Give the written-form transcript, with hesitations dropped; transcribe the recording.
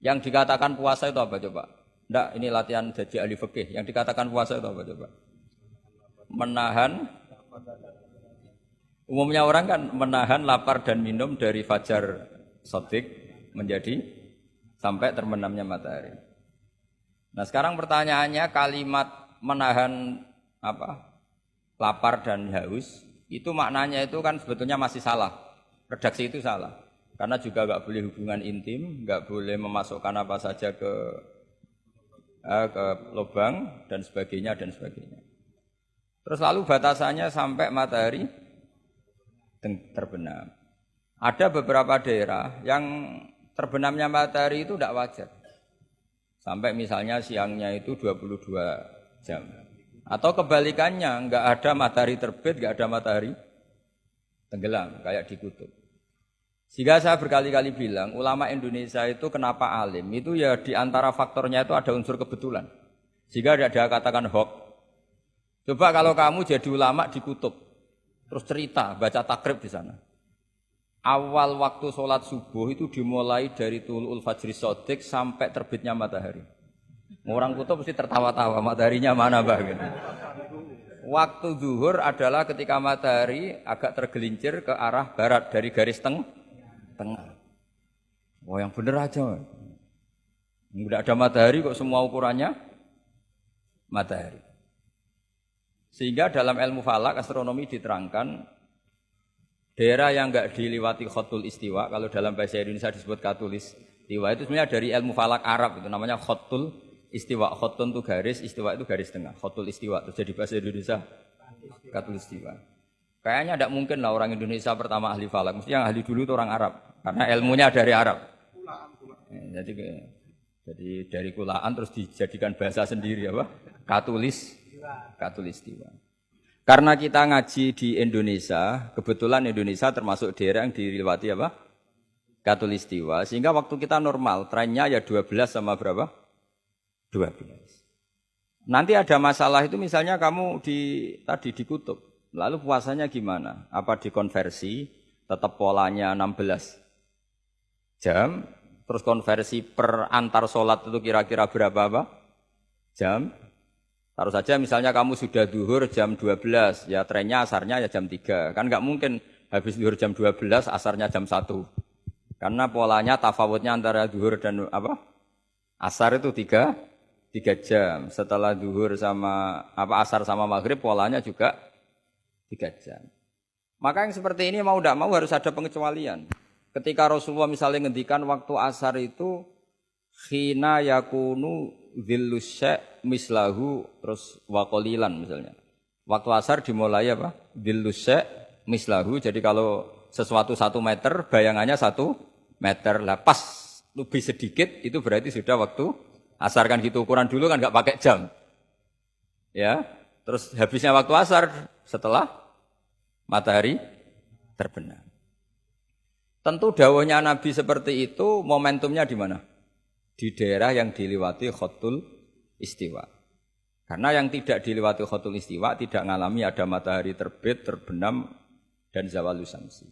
Yang dikatakan puasa itu apa coba? Ndak, ini latihan jadi ahli fikih. Yang dikatakan puasa itu apa coba? Menahan. Umumnya orang kan menahan lapar dan minum dari fajar shadiq menjadi sampai terbenamnya matahari. Nah sekarang pertanyaannya kalimat menahan apa? Lapar dan haus itu maknanya itu kan sebetulnya masih salah. Redaksi itu salah. Karena juga nggak boleh hubungan intim, nggak boleh memasukkan apa saja ke lubang dan sebagainya dan sebagainya. Terus lalu batasannya sampai matahari terbenam. Ada beberapa daerah yang terbenamnya matahari itu tidak wajar. Sampai misalnya siangnya itu 22 jam. Atau kebalikannya, nggak ada matahari terbit, nggak ada matahari tenggelam, kayak di kutub. Sehingga saya berkali-kali bilang, ulama Indonesia itu kenapa alim? Itu ya di antara faktornya itu ada unsur kebetulan. Sehingga ada katakan hoax. Coba kalau kamu jadi ulama di kutub, terus cerita, baca takrib di sana. Awal waktu sholat subuh itu dimulai dari tulul fajri shadiq sampai terbitnya matahari. Orang kutub mesti tertawa-tawa, mataharinya mana bah? Gitu. Waktu zuhur adalah ketika matahari agak tergelincir ke arah barat dari garis tengah. Wah yang bener aja. Tidak ada matahari kok semua ukurannya matahari. Sehingga dalam ilmu falak astronomi diterangkan daerah yang enggak diliwati khotul istiwa, kalau dalam bahasa Indonesia disebut katul istiwa, itu sebenarnya dari ilmu falak Arab, itu namanya khotul istiwa. Khotun itu garis, istiwa itu garis tengah. Khotul istiwa itu jadi bahasa Indonesia katul istiwa. Kayaknya tidak mungkin lah orang Indonesia pertama ahli falak, mesti yang ahli dulu itu orang Arab, karena ilmunya dari Arab. Jadi dari kulaan terus dijadikan bahasa sendiri apa? Katulistiwa. Karena kita ngaji di Indonesia, kebetulan Indonesia termasuk daerah yang dilewati apa? Katulistiwa. Sehingga waktu kita normal, trennya ya 12 sama berapa? 12. Nanti ada masalah itu misalnya kamu tadi di kutub. Lalu puasanya gimana? Apa dikonversi, tetap polanya 16 jam, terus konversi per antar sholat itu kira-kira berapa apa? Jam. Taruh saja misalnya kamu sudah zuhur jam 12, ya trennya asarnya ya jam 3. Kan nggak mungkin habis zuhur jam 12, asarnya jam 1. Karena polanya tafawutnya antara zuhur dan apa? Asar itu 3 jam. Setelah zuhur sama asar sama maghrib polanya juga 3 jam. Maka yang seperti ini mau tidak mau harus ada pengecualian. Ketika Rasulullah misalnya ngendikan waktu asar itu khina yakunu dhillus syai' mislahu terus waqalilan misalnya. Waktu asar dimulai apa? Dhillus syai' mislahu. Jadi kalau sesuatu 1 meter bayangannya 1 meter. Lah pas lebih sedikit itu berarti sudah waktu asar kan gitu. Ukuran dulu kan enggak pakai jam. Ya. Terus habisnya waktu asar setelah matahari terbenam. Tentu dawuhnya Nabi seperti itu momentumnya di mana? Di daerah yang dilewati khotul istiwa. Karena yang tidak dilewati khotul istiwa tidak mengalami ada matahari terbit, terbenam dan zawalus syamsi.